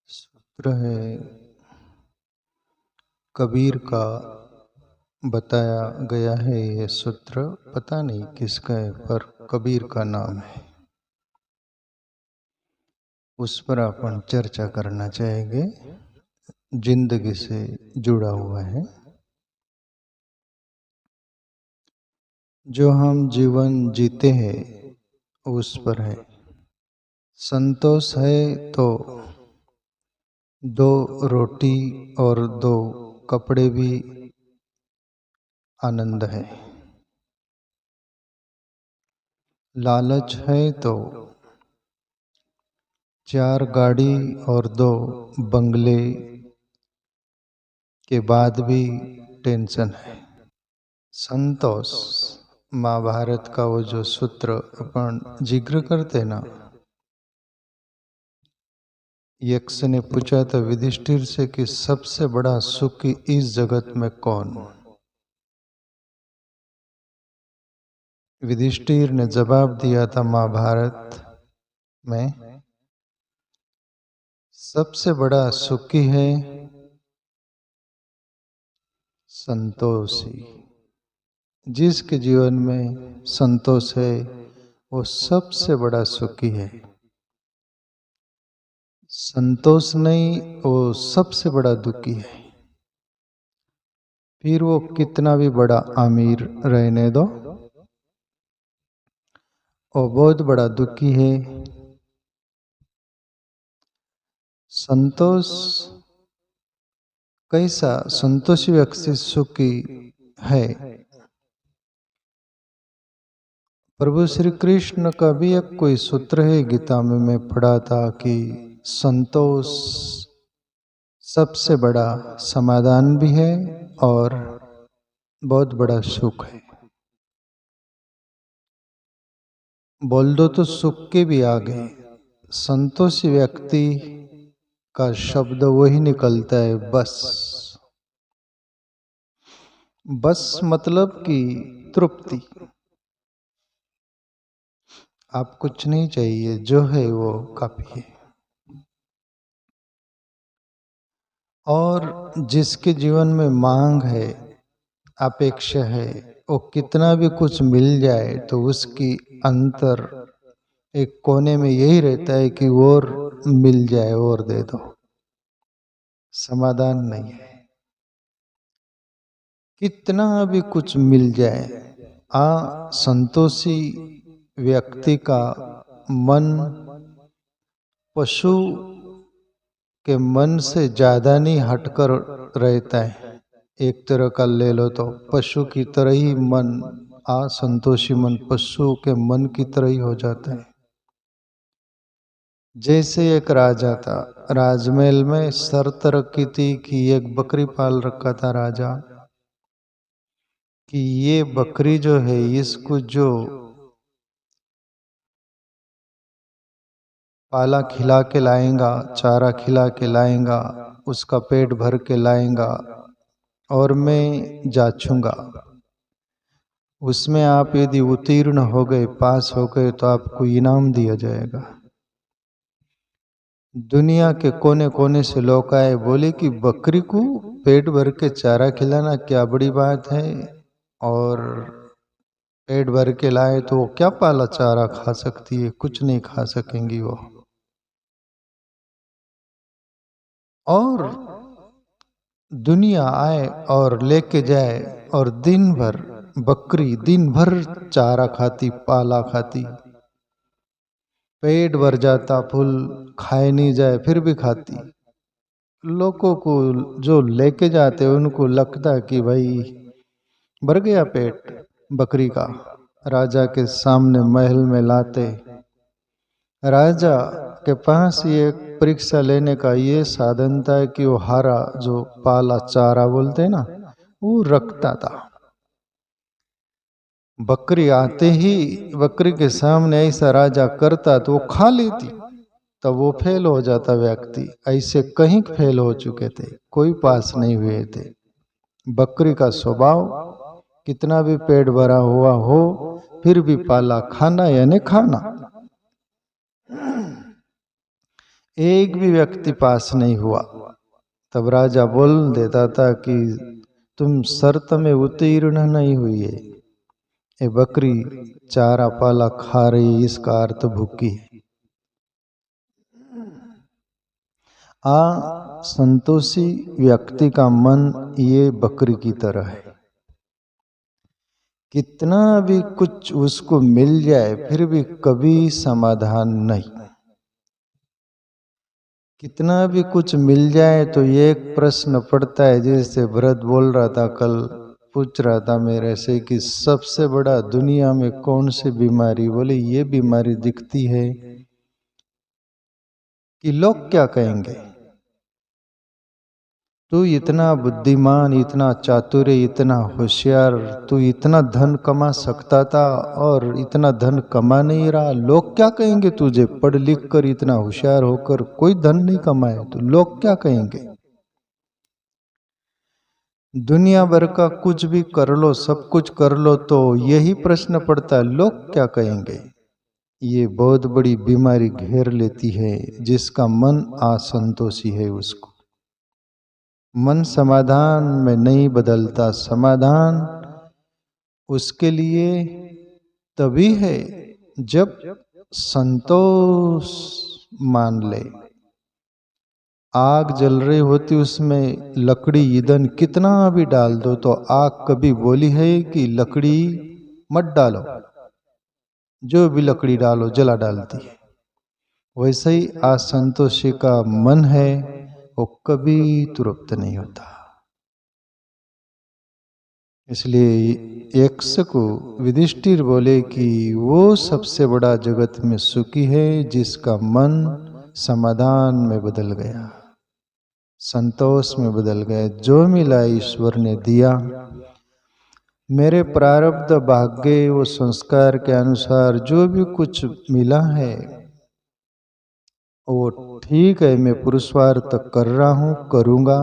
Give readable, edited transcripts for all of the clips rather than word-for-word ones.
सूत्र है कबीर का बताया गया है। ये सूत्र पता नहीं किसका है पर कबीर का नाम है। उस पर अपन चर्चा करना चाहेंगे। जिंदगी से जुड़ा हुआ है। जो हम जीवन जीते हैं उस पर है। संतोष है तो दो रोटी और दो कपड़े भी आनंद है। लालच है तो चार गाड़ी और दो बंगले के बाद भी टेंशन है। संतोष महाभारत का वो जो सूत्र अपन जिक्र करते ना, यक्ष ने पूछा था युधिष्ठिर से कि सबसे बड़ा सुख इस जगत में कौन। युधिष्ठिर ने जवाब दिया था महाभारत में सबसे बड़ा सुखी है संतोषी। जिसके जीवन में संतोष है वो सबसे बड़ा सुखी है। संतोष नहीं वो सबसे बड़ा दुखी है। फिर वो कितना भी बड़ा अमीर रहने दो, वो बहुत बड़ा दुखी है। संतोष कैसा संतोषी व्यक्ति सुखी है। प्रभु श्री कृष्ण का भी एक कोई सूत्र है गीता में मैं पढ़ा था कि संतोष सबसे बड़ा समाधान भी है और बहुत बड़ा सुख है। बोल दो तो सुख के भी आगे संतोषी व्यक्ति का शब्द वही निकलता है बस। बस मतलब कि तृप्ति। आप कुछ नहीं चाहिए, जो है वो काफी है। और जिसके जीवन में मांग है, अपेक्षा है, वो कितना भी कुछ मिल जाए तो उसकी अंतर एक कोने में यही रहता है कि और मिल जाए और दे दो। समाधान नहीं है। कितना भी कुछ मिल जाए, संतोषी व्यक्ति का मन पशु के मन से ज्यादा नहीं हटकर रहता है। एक तरह का ले लो तो पशु की तरह ही मन, असंतोषी मन पशु के मन की तरह ही हो जाता है। जैसे एक राजा था, राजमहल में शर्त रखी थी कि एक बकरी पाल रखा था राजा, कि ये बकरी जो है इसको जो पाला खिला के लाएगा, चारा खिला के लाएगा, उसका पेट भर के लाएगा और मैं जांचूंगा। उसमें आप यदि उत्तीर्ण हो गए, पास हो गए तो आपको इनाम दिया जाएगा। दुनिया के कोने कोने से लोग आए, बोले कि बकरी को पेट भर के चारा खिलाना क्या बड़ी बात है, और पेट भर के लाए तो वो क्या पाला चारा खा सकती है, कुछ नहीं खा सकेंगी वो। और दुनिया आए और लेके जाए और दिन भर बकरी दिन भर चारा खाती, पाला खाती, पेट भर जाता, फुल खाए नहीं जाए फिर भी खाती। लोगों को जो लेके जाते उनको लगता कि भाई भर गया पेट बकरी का। राजा के सामने महल में लाते, राजा के पास ये परीक्षा लेने का ये साधन था कि वो हरा जो पाला चारा बोलते ना वो रखता था। बकरी आते ही बकरी के सामने ऐसा राजा करता तो वो खा लेती, तब वो फेल हो जाता व्यक्ति। ऐसे कहीं फेल हो चुके थे, कोई पास नहीं हुए थे। बकरी का स्वभाव कितना भी पेट भरा हुआ हो फिर भी पाला खाना यानी खाना। एक भी व्यक्ति पास नहीं हुआ। तब राजा बोल देता था कि तुम शर्त में उत्तीर्ण नहीं हुई है, ये बकरी चारा पाला खा रही, इसका अर्थ भूखी है। संतोषी व्यक्ति का मन ये बकरी की तरह है। कितना भी कुछ उसको मिल जाए फिर भी कभी समाधान नहीं। कितना भी कुछ मिल जाए तो ये एक प्रश्न पड़ता है, जैसे भरत बोल रहा था, कल पूछ रहा था मेरे से कि सबसे बड़ा दुनिया में कौन सी बीमारी, बोले ये बीमारी दिखती है कि लोग क्या कहेंगे। तू इतना बुद्धिमान, इतना चातुर्य, इतना होशियार, तू इतना धन कमा सकता था और इतना धन कमा नहीं रहा, लोग क्या कहेंगे तुझे। पढ़ लिख कर इतना होशियार होकर कोई धन नहीं कमाए तो लोग क्या कहेंगे। दुनिया भर का कुछ भी कर लो, सब कुछ कर लो, तो यही प्रश्न पड़ता है, लोग क्या कहेंगे। ये बहुत बड़ी बीमारी घेर लेती है जिसका मन असंतोषी है। उसको मन समाधान में नहीं बदलता। समाधान उसके लिए तभी है जब संतोष मान ले। आग जल रही होती, उसमें लकड़ी ईंधन कितना भी डाल दो तो आग कभी बोली है कि लकड़ी मत डालो, जो भी लकड़ी डालो जला डालती है। वैसे ही असंतोषी का मन है, वो कभी तृप्त नहीं होता। इसलिए यक्ष को युधिष्ठिर बोले कि वो सबसे बड़ा जगत में सुखी है जिसका मन समाधान में बदल गया, संतोष में बदल गया। जो मिला ईश्वर ने दिया, मेरे प्रारब्ध भाग्य वो संस्कार के अनुसार जो भी कुछ मिला है वो ठीक है, मैं पुरुषार्थ कर रहा हूँ, करूँगा।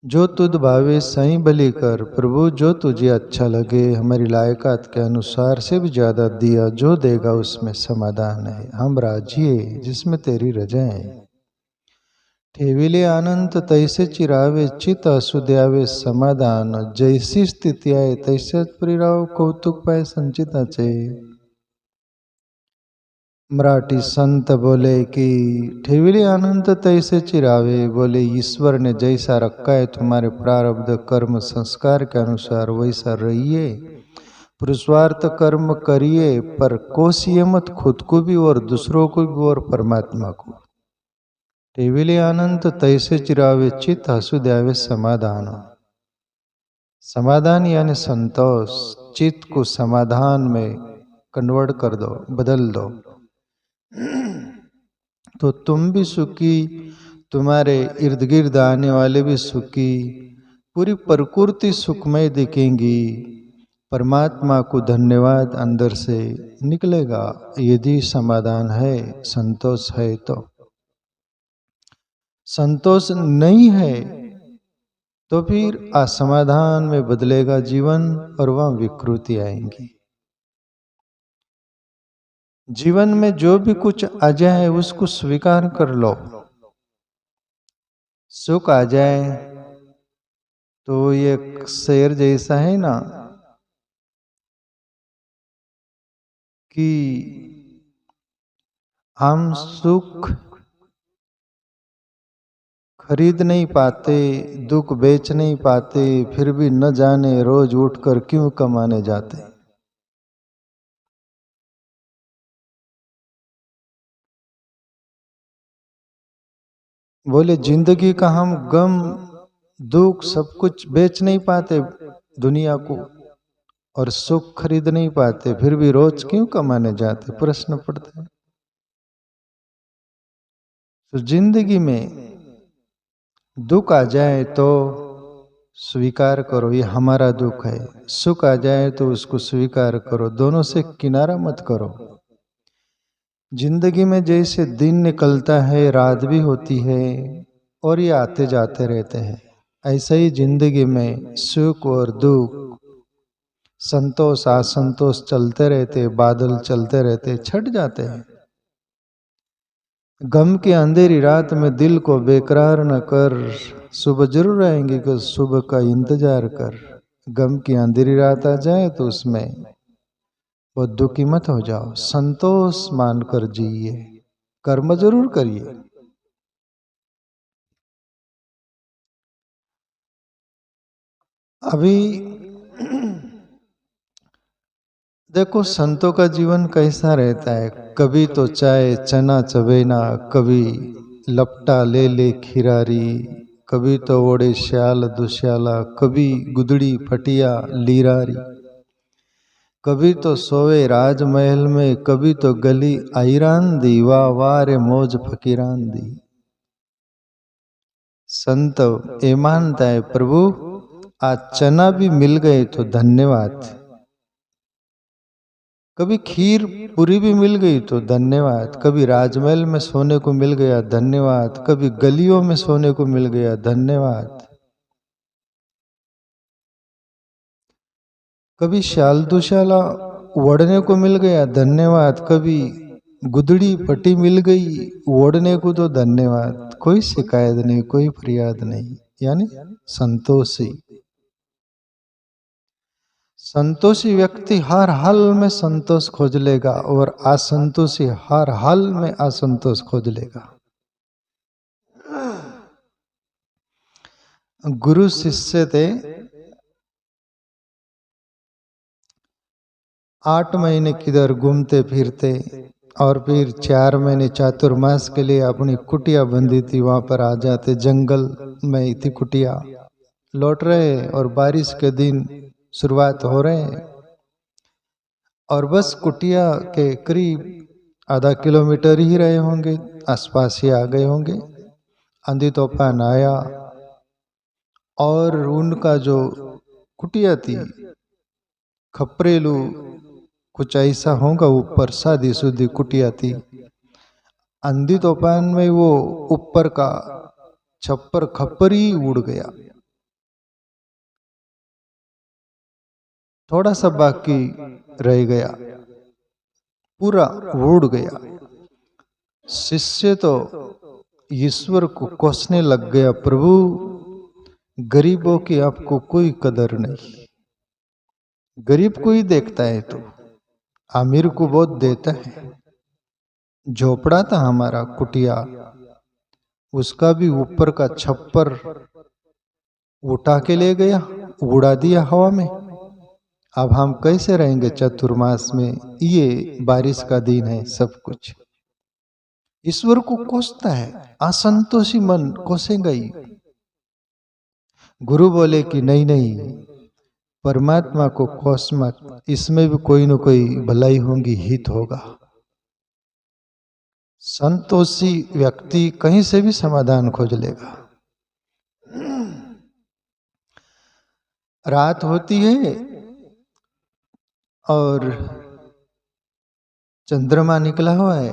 जो तुझ भावे सही भली कर प्रभु, जो तुझे अच्छा लगे। हमारी लायकात के अनुसार से भी ज़्यादा दिया, जो देगा उसमें समाधान है। हम राजी है जिसमें तेरी रजा है। ठेविले आनंद तैसे चिरावे, चित असुद्यावे समाधान। जैसी स्थिती आहे तैसेच परिराव, कौतुक पाय संचिताचे। मराठी संत बोले कि ठेविले आनंद तैसे चिरावे, बोले ईश्वर ने जैसा रखा है तुम्हारे प्रारब्ध कर्म संस्कार के अनुसार वैसा रहिए, पुरुषार्थ कर्म करिए, पर कोसिए मत खुद को भी और दूसरों को भी और परमात्मा को। ठेविले आनंद तैसे चिरावे, चित हसु द्यावे समाधान। समाधान यानी संतोष। चित्त को समाधान में कन्वर्ट कर दो, बदल दो, तो तुम भी सुखी, तुम्हारे इर्द गिर्द आने वाले भी सुखी, पूरी प्रकृति सुखमय दिखेंगी। परमात्मा को धन्यवाद अंदर से निकलेगा यदि समाधान है, संतोष है। तो संतोष नहीं है तो फिर असमाधान में बदलेगा जीवन और वह विकृति आएंगी। जीवन में जो भी कुछ आ जाए उसको स्वीकार कर लो। सुख आ जाए तो ये शेर जैसा है ना कि हम सुख खरीद नहीं पाते, दुख बेच नहीं पाते, फिर भी न जाने रोज उठकर क्यों कमाने जाते। बोले जिंदगी का हम गम दुख सब कुछ बेच नहीं पाते दुनिया को, और सुख खरीद नहीं पाते, फिर भी रोज क्यों कमाने जाते, प्रश्न पड़ता है। तो जिंदगी में दुख आ जाए तो स्वीकार करो ये हमारा दुख है, सुख आ जाए तो उसको स्वीकार करो, दोनों से किनारा मत करो। जिंदगी में जैसे दिन निकलता है रात भी होती है और ये आते जाते रहते हैं, ऐसे ही जिंदगी में सुख और दुख, संतोष असंतोष चलते रहते, बादल चलते रहते, छट जाते हैं। गम की अंधेरी रात में दिल को बेकरार न कर, सुबह जरूर आएंगी कि सुबह का इंतजार कर। गम की अंधेरी रात आ जाए तो उसमें वो दुखी मत हो जाओ, संतोष मानकर जिए, कर्म जरूर करिए। अभी देखो संतों का जीवन कैसा रहता है, कभी तो चाय चना चबेना, कभी लपटा ले ले खिरारी, कभी तो ओढ़े श्याल दुश्याला, कभी गुदड़ी फटिया लीरारी, कभी तो सोए राजमहल में, कभी तो गली आईरान दी, वाह वाह रे मौज फकीरान दी। संत ये मानता है प्रभु आज चना भी मिल गए तो धन्यवाद, कभी खीर पूरी भी मिल गई तो धन्यवाद, कभी राजमहल में सोने को मिल गया धन्यवाद, कभी गलियों में सोने को मिल गया धन्यवाद, कभी शाल दुशाला ओढ़ने को मिल गया धन्यवाद, कभी गुदड़ी पट्टी मिल गई ओढ़ने को तो धन्यवाद। कोई शिकायत नहीं, कोई फरियाद नहीं, यानी संतोषी। संतोषी व्यक्ति हर हाल में संतोष खोज लेगा और असंतोषी हर हाल में असंतोष खोज लेगा। गुरु शिष्य थे, 8 महीने किधर घूमते फिरते और फिर 4 महीने चातुर्मास के लिए अपनी कुटिया बंदी थी, वहां पर आ जाते। जंगल में थी कुटिया, लौट रहे और बारिश के दिन शुरुआत हो रहे हैं और बस कुटिया के करीब आधा किलोमीटर ही रहे होंगे, आसपास ही आ गए होंगे। आंधी तूफान आया और उनका जो कुटिया थी खपरेलू कुछ ऐसा होगा, ऊपर सादी सुदी कुटिया थी। आंधी तूफान में वो ऊपर का छप्पर खप्पर ही उड़ गया, थोड़ा सा बाकी रह गया, पूरा उड़ गया। शिष्य तो ईश्वर को कोसने लग गया, प्रभु गरीबों की आपको कोई कदर नहीं, गरीब को ही देखता है तो अमीर को बहुत देता है। झोपड़ा था हमारा कुटिया, उसका भी ऊपर का छप्पर उठा के ले गया, उड़ा दिया हवा में। अब हम कैसे रहेंगे चतुर्मास में, ये बारिश का दिन है, सब कुछ ईश्वर को कोसता है, असंतोषी मन कोसेगा ही। गुरु बोले कि नहीं नहीं, परमात्मा को कोस मत, इसमें भी कोई न कोई भलाई होगी, हित होगा। संतोषी व्यक्ति कहीं से भी समाधान खोज लेगा। रात होती है और चंद्रमा निकला हुआ है,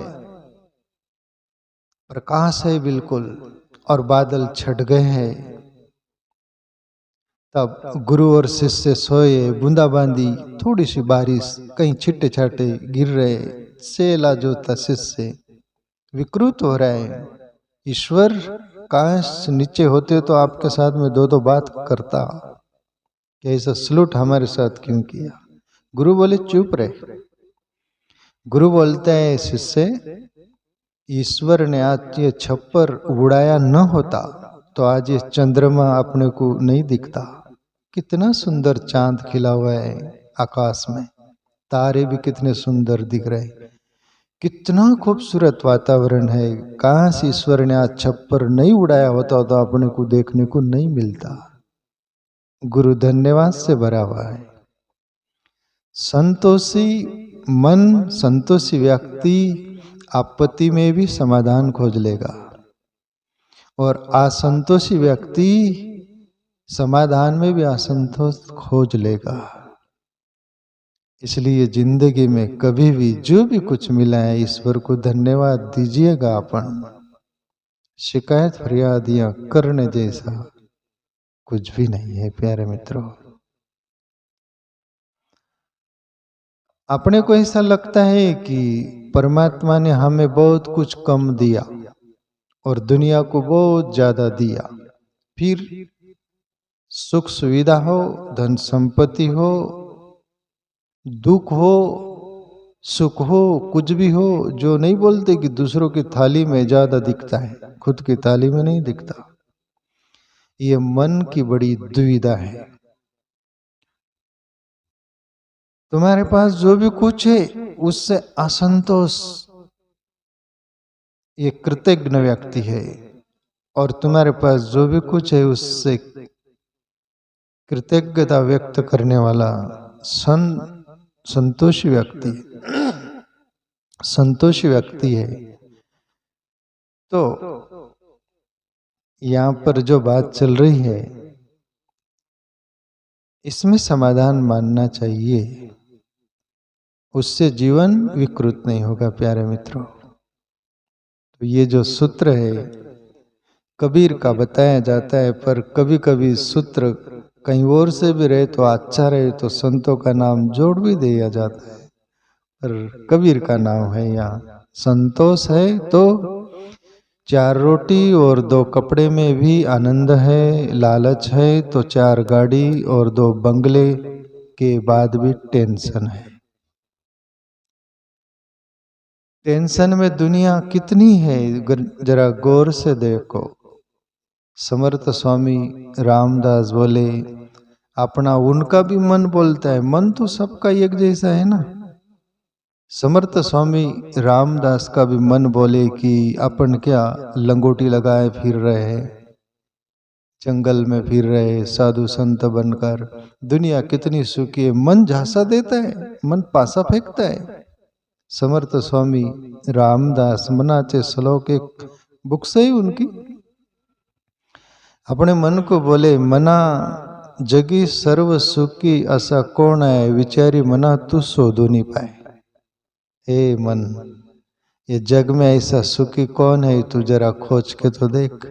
प्रकाश है बिल्कुल, और बादल छट गए हैं। तब गुरु और शिष्य सोए, बूंदाबांदी, थोड़ी सी बारिश, कहीं छिट्टे छाटे गिर रहे, सेला जोता शिष्य विकृत हो रहा है। ईश्वर काश नीचे होते तो आपके साथ में दो दो बात करता, कि ऐसा सलूट हमारे साथ क्यों किया। गुरु बोले चुप रहे। गुरु बोलते हैं शिष्य, ईश्वर ने आज ये छप्पर उड़ाया न होता तो आज ये चंद्रमा अपने को नहीं दिखता। कितना सुंदर चांद खिला हुआ है आकाश में, तारे भी कितने सुंदर दिख रहे, कितना खूबसूरत वातावरण है। काश ईश्वर ने आज छप्पर नहीं उड़ाया होता तो अपने को देखने को नहीं मिलता। गुरु धन्यवाद से भरा हुआ है। संतोषी मन, संतोषी व्यक्ति आपत्ति में भी समाधान खोज लेगा और असंतोषी व्यक्ति समाधान में भी असंतोष खोज लेगा। इसलिए जिंदगी में कभी भी जो भी कुछ मिला है ईश्वर को धन्यवाद दीजिएगा। अपन शिकायत फरियादियां करने जैसा कुछ भी नहीं है प्यारे मित्रों। अपने को ऐसा लगता है कि परमात्मा ने हमें बहुत कुछ कम दिया और दुनिया को बहुत ज्यादा दिया। फिर सुख सुविधा हो, धन संपत्ति हो, दुख हो, सुख हो, कुछ भी हो, जो नहीं बोलते कि दूसरों की थाली में ज्यादा दिखता है, खुद की थाली में नहीं दिखता। ये मन की बड़ी दुविधा है। तुम्हारे पास जो भी कुछ है उससे असंतोष ये कृतज्ञ व्यक्ति है, और तुम्हारे पास जो भी कुछ है उससे कृतज्ञता व्यक्त करने वाला संतोषी व्यक्ति संतोषी व्यक्ति है। तो यहाँ पर जो बात चल रही है इसमें समाधान मानना चाहिए, उससे जीवन विकृत नहीं होगा। प्यारे मित्रों, तो ये जो सूत्र है कबीर का बताया जाता है, पर कभी कभी सूत्र कहीं और से भी रहे तो अच्छा रहे तो संतों का नाम जोड़ भी दिया जाता है, पर कबीर का नाम है यहाँ। संतोष है तो 4 रोटी और 2 कपड़े में भी आनंद है, लालच है तो 4 गाड़ी और 2 बंगले के बाद भी टेंशन है। टेंशन में दुनिया कितनी है, जरा गौर से देखो। समर्थ स्वामी रामदास बोले, अपना उनका भी मन बोलता है, मन तो सबका एक जैसा है ना। समर्थ स्वामी रामदास का भी मन बोले कि अपन क्या लंगोटी लगाए फिर रहे हैं, जंगल में फिर रहे साधु संत बनकर, दुनिया कितनी सुखी है। मन झांसा देता है, मन पासा फेंकता है। समर्थ स्वामी रामदास मनाचे श्लोक एक बुक से ही उनकी, अपने मन को बोले, मना जगी सर्व सुखी ऐसा कौन है, विचारी मना तू शोधो नहीं पाए। हे मन, ये जग में ऐसा सुखी कौन है, तू जरा खोज के तो देख।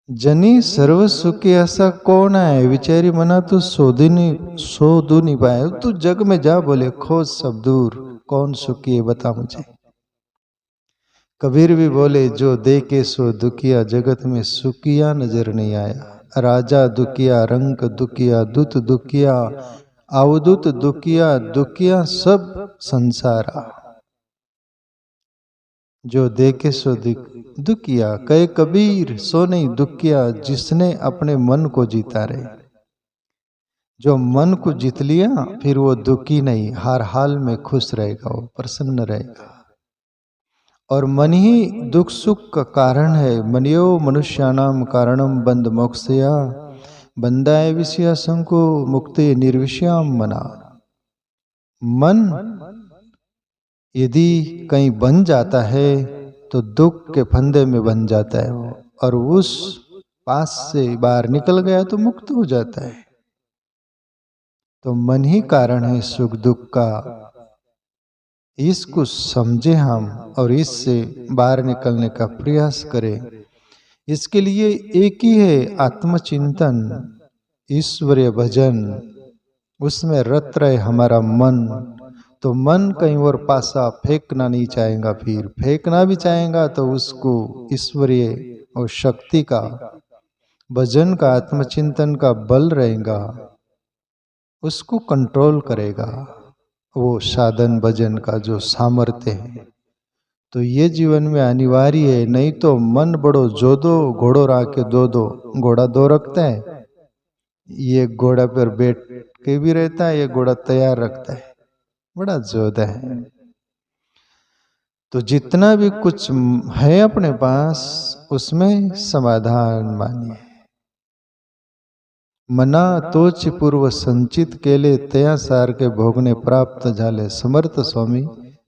जनी सर्व सुखी ऐसा कौन है, विचारी मना तू शोधो नहीं पाए। तू जग में जा, बोले खोज सब दूर, कौन सुखी है बता मुझे। कबीर भी बोले, जो देखे सो दुखिया, जगत में सुखिया नजर नहीं आया। राजा दुखिया, रंक दुखिया, दूत दुखिया, अवधूत दुखिया, दुखिया सब संसारा। जो देखे सो दुखिया, कहे कबीर सो नहीं दुखिया, जिसने अपने मन को जीता रहे। जो मन को जीत लिया फिर वो दुखी नहीं, हर हाल में खुश रहेगा, वो प्रसन्न रहेगा। और मन ही दुख सुख का कारण है। मनियो मनुष्याणाम कारणम बंध मोक्षया, बंधाए विषया संको मुक्ति निर्विषयाम मना। मन यदि कहीं बन जाता है तो दुख के फंदे में बन जाता है वो, और उस पास से बाहर निकल गया तो मुक्त हो जाता है। तो मन ही कारण है सुख दुख का, इसको समझे हम और इससे बाहर निकलने का प्रयास करें। इसके लिए एक ही है, आत्मचिंतन, ईश्वरीय भजन, उसमें रत रहे हमारा मन। तो मन कहीं और पासा फेंकना नहीं चाहेगा, फिर फेंकना भी चाहेगा तो उसको ईश्वरीय और शक्ति का, भजन का, आत्मचिंतन का बल रहेगा, उसको कंट्रोल करेगा, वो साधन भजन का जो सामर्थ्य है। तो ये जीवन में अनिवार्य है, नहीं तो मन बड़ो जोदो, घोड़ो राके दो, घोड़ा 2 रखता है, ये घोड़ा पर बैठ के भी रहता है, ये घोड़ा तैयार रखता है, बड़ा जोदा है। तो जितना भी कुछ है अपने पास उसमें समाधान मानिए। मना तोच पूर्व संचित केले, तया सार के भोगने प्राप्त झाले। समर्थ स्वामी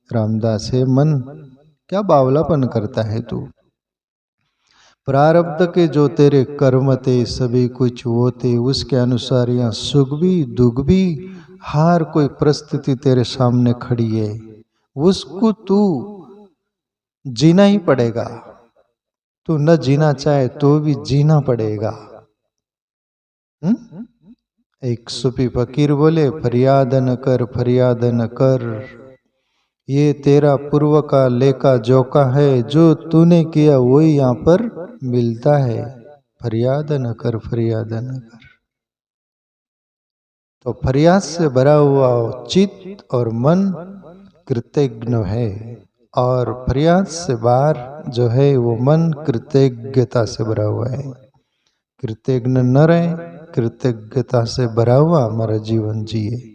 रामदास है, मन क्या बावलापन करता है तू। प्रारब्ध के जो तेरे कर्म थे सभी कुछ वो थे, उसके अनुसार यहाँ सुख भी दुख भी, हर कोई परिस्थिति तेरे सामने खड़ी है, उसको तू जीना ही पड़ेगा। तू न जीना चाहे तो भी जीना पड़ेगा। एक सूफी फकीर बोले, फरियाद न कर, फरियाद न कर, ये तेरा पूर्व का लेखा जोखा है, जो तूने किया वही यहाँ पर मिलता है। फरियाद न कर, फरियाद न कर। तो फरियाद से भरा हुआ चित्त और मन कृतज्ञ है, और फरियाद से बाहर जो है वो मन कृतज्ञता से भरा हुआ है। कृतज्ञ न रहे, कृतज्ञता से भरा हुआ हमारा जीवन जिए।